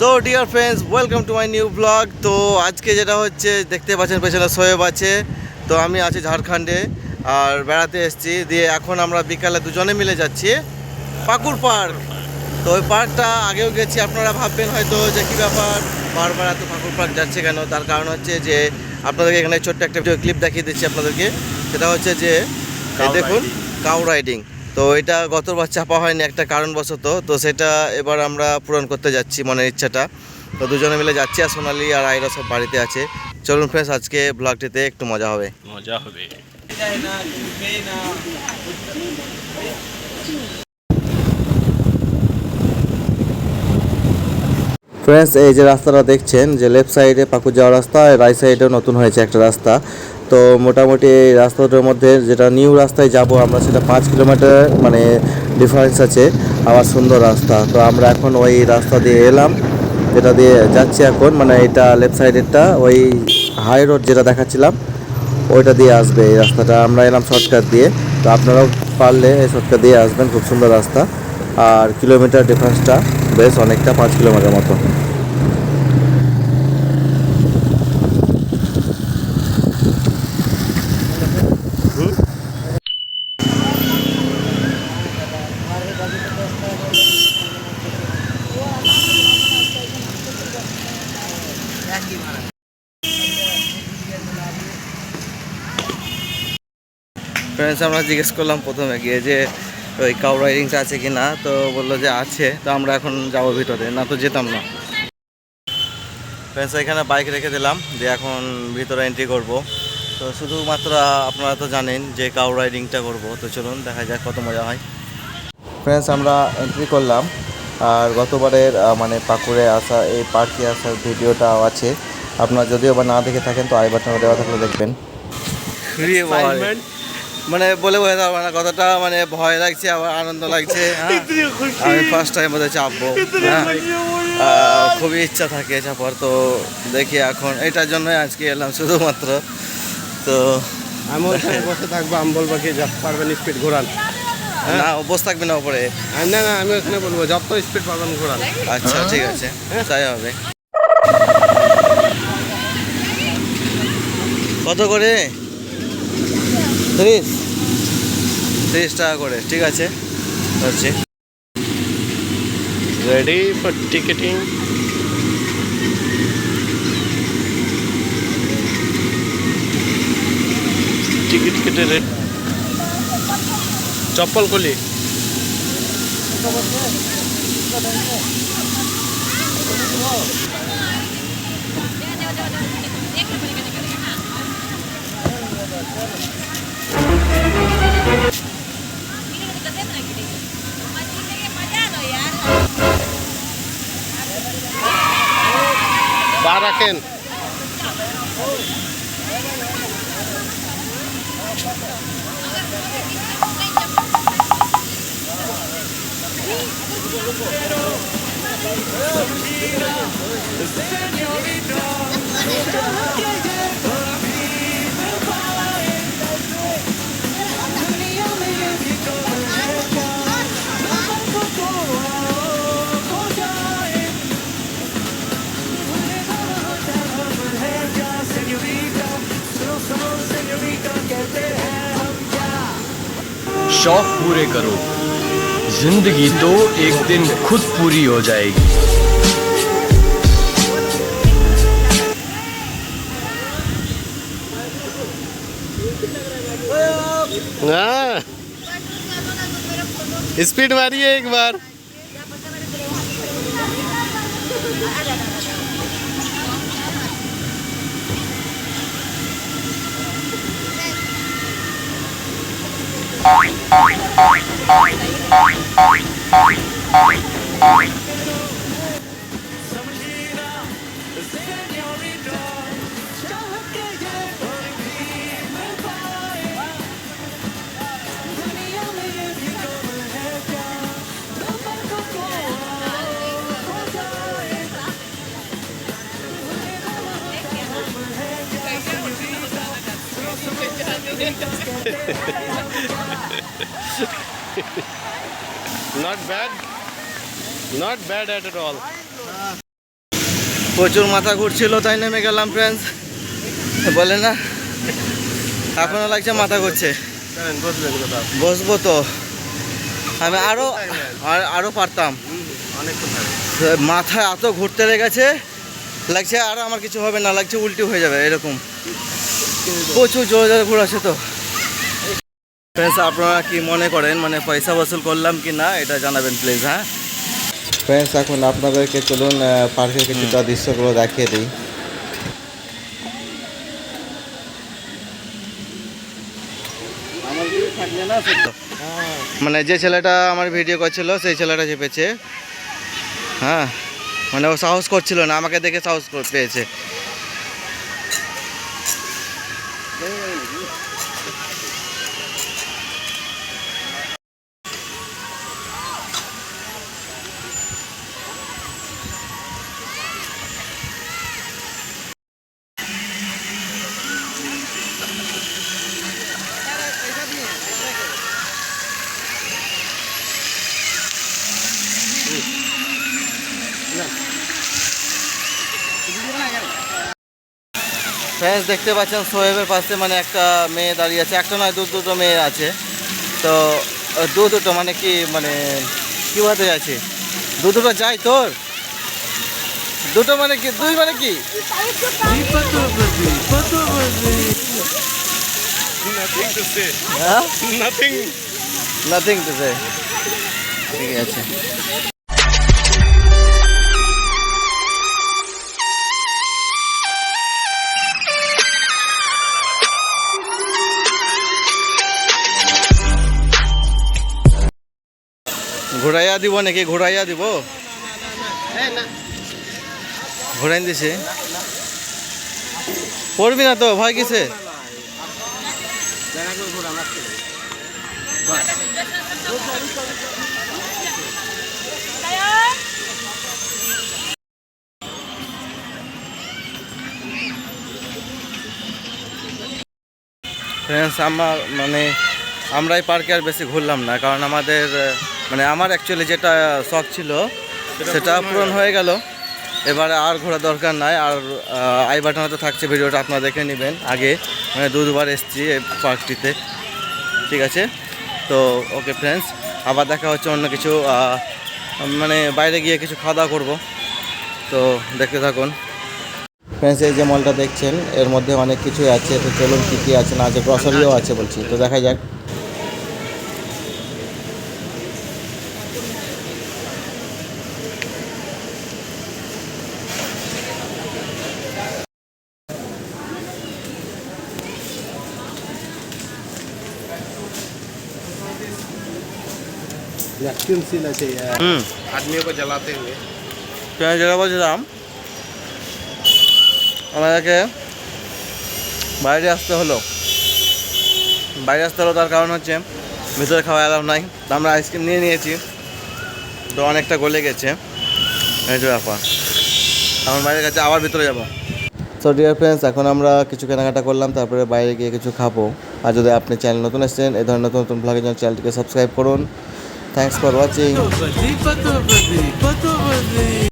So dear friends, welcome to my new blog. তো আজকে যেটা হচ্ছে দেখতে পাচ্ছেন পেছনে সোয়েব আছে। তো আমি আছি ঝাড়খণ্ডে আর বেড়াতে এসেছি। দিয়ে এখন আমরা বিকালে দুজনে মিলে যাচ্ছি পাকুড় পার্ক। তো ওই পার্কটা আগেও গেছি, আপনারা ভাববেন হয়তো যে কী ব্যাপার বারবার এত পাকুড় পার্ক যাচ্ছে কেন। তার কারণ হচ্ছে যে আপনাদেরকে এখানে ছোট্ট একটা ভিডিও ক্লিপ দেখিয়ে দিচ্ছি আপনাদেরকে। সেটা হচ্ছে যে দেখুন কাউ রাইডিং। তো এটা গতবার চাপা হয়নি একটা কারণবশত, তো সেটা এবার আমরা পূরণ করতে যাচ্ছি মনের ইচ্ছাটা। তো দুজনে মিলে যাচ্ছি আর সোনালি আর আইরা সব বাড়িতে আছে। চলুন ফ্রেন্ডস, আজকে ব্লগটিতে একটু মজা হবে। ফ্রেন্ডস, এই যে রাস্তাটা দেখছেন যে লেফট সাইডে পাকুড় যাওয়ার রাস্তা, রাইট সাইডেও নতুন হয়েছে একটা রাস্তা। তো মোটামুটি এই রাস্তাটার মধ্যে যেটা নিউ রাস্তায় যাব আমরা, সেটা 5 কিলোমিটার মানে ডিফারেন্স আছে। আবার সুন্দর রাস্তা। তো আমরা এখন ওই রাস্তা দিয়ে এলাম, যেটা দিয়ে যাচ্ছি এখন, মানে এটা লেফট সাইডেরটা ওই হাই রোড যেটা দেখাচ্ছিলাম ওইটা দিয়ে আসবে এই রাস্তাটা। আমরা এলাম শর্টকাট দিয়ে। তো আপনারাও পারলে এই শর্টকাট দিয়ে আসবেন, খুব সুন্দর রাস্তা। আর কিলোমিটার ডিফারেন্সটা বেশ অনেকটা, 5 কিলোমিটার মতো। ফ্রেন্ডস, আমরা জিজ্ঞেস করলাম প্রথমে গিয়ে যে ওই কাউ রাইডিংটা আছে কি না। তো বললো যে আছে। তো আমরা এখন যাবো ভিতরে, না তো যেতাম না। ফ্রেন্ডস, এখানে বাইক রেখে দিলাম, যে এখন ভিতরে এন্ট্রি করব। তো শুধুমাত্র আপনারা তো জানেন যে কাউ রাইডিংটা করব। তো চলুন দেখা যাক কত মজা হয়। ফ্রেন্ডস, আমরা এন্ট্রি করলাম। আর গতবারের মানে পাকুড়ে আসা, এই পার্কে আসার ভিডিওটাও আছে। আপনারা যদিও বা না দেখে থাকেন তো আই বাটনে দেওয়া থাকলে দেখবেন। মানে বলে বোঝাতে পারবো না কতটা মানে ভয় লাগছে, আবার আনন্দ লাগছে। আমি ফার্স্ট টাইম বোধহয় চাপবো। হ্যাঁ, খুবই ইচ্ছা থাকে চাপার। তো দেখি এখন এটার জন্যই আজকে এলাম শুধুমাত্র। তো আমি ওখানে বসে থাকবো, আমি বলবো কি যত পারবেন স্পিড ঘোরান। না, বস থাকবে না ওপরে। না না, আমি ওখানে বলবো যত স্পিড পারবেন ঘোরান। আচ্ছা, ঠিক আছে, তাই হবে। কত করে? 30 টাকা করে, ঠিক আছে হচ্ছে। Ready for ticketing. টিকিট কেটে রেডি। চপ্পল খুলি। পা রাখেন। शौक पूरे करो, जिंदगी तो एक दिन खुद पूरी हो जाएगी। हाँ, स्पीड मारिए एक बार। Not bad at all. প্রচুর মাথা ঘুরছিল তাই নেমে গেলাম ফ্রেন্ডস, বলে না এখনো লাগছে মাথা ঘুরছে। বসবেন কোথাও? বসবো তো, আমি আরো পারতাম। মাথা এত ঘুরতে লেগেছে, লাগছে আর আমার কিছু হবে না, লাগছে উল্টি হয়ে যাবে এরকম, প্রচুর জোরে জোরে ঘুরাচ্ছে তো। ফ্রেন্ডস আপনারা কি মনে করেন, মানে পয়সা বসুল করলাম কি না এটা জানাবেন প্লিজ। হ্যাঁ ফ্রেন্ডস, এখন আপনাদেরকে চলুন পার্কের কিছুটা দৃশ্যগুলো দেখিয়ে দিই। মানে যে ছেলেটা আমার ভিডিও করছিল সেই ছেলেটা চেপেছে। হ্যাঁ মানে ও সাহস করছিল না, আমাকে দেখে সাহস পেয়েছে। ফ্রেন্ডস দেখতে পাচ্ছেন সোহেবের পাশে মানে একটা মেয়ে দাঁড়িয়ে আছে, একটা নয় দুটো মেয়ে আছে। তো দুটো মানে কি, মানে কি বলতে যাচ্ছে, দুটো যাই তোর, দুটো মানে কি, দুই মানে কি, নাথিং টু সে। ঠিক আছে, ঘুরাইয়া দিব নাকি, ঘুরাইয়া দিব, ঘুরাই দিছে। পড়বি না তো ভয় কিসে? ফ্রেন্ডস আমরা এই পার্কে আর বেশি ঘুরলাম না, কারণ আমাদের মানে আমার অ্যাকচুয়ালি যেটা শখ ছিল সেটা পূরণ হয়ে গেল। এবারে আর ঘোরা দরকার নাই। আর আই বাটনতে থাকছে ভিডিওটা, আপনারা দেখে নেবেন। আগে মানে দুবার এসেছি এই পার্কটিতে। ঠিক আছে, তো ওকে ফ্রেন্ডস, আবার দেখা হচ্ছে অন্য কিছু, মানে বাইরে গিয়ে কিছু খাওয়া দাওয়া করবো। তো দেখতে থাকুন ফ্রেন্ডস। এই যে মলটা দেখছেন এর মধ্যে অনেক কিছুই আছে, তো চলুন কী কী আছে না আছে, গ্রসারিও আছে বলছি, তো দেখা যাক। एक्शन सीन আছে आदमियों को जलाते हुए। যেটা বলছিলাম, আমাদেরকে বাইরে আসতে হলো তার কারণ হচ্ছে ভিতরে খাওয়া অ্যালাউ নাই। তো আমরা আইসক্রিম নিয়ে নিয়েছি, তো অনেকটা গলে গেছে, এই যে ব্যাপার। এখন বাইরে গেছে, আবার ভিতরে যাবো। সো ডিয়ার ফ্রেন্ডস, এখন আমরা কিছু কেনাকাটা করলাম, তারপরে বাইরে গিয়ে কিছু খাবো। আর যদি আপনি চ্যানেল নতুন এসেছেন, এই ধরনের নতুন নতুন ব্লগের জন্য চ্যানেলটিকে সাবস্ক্রাইব করুন। Thanks for watching.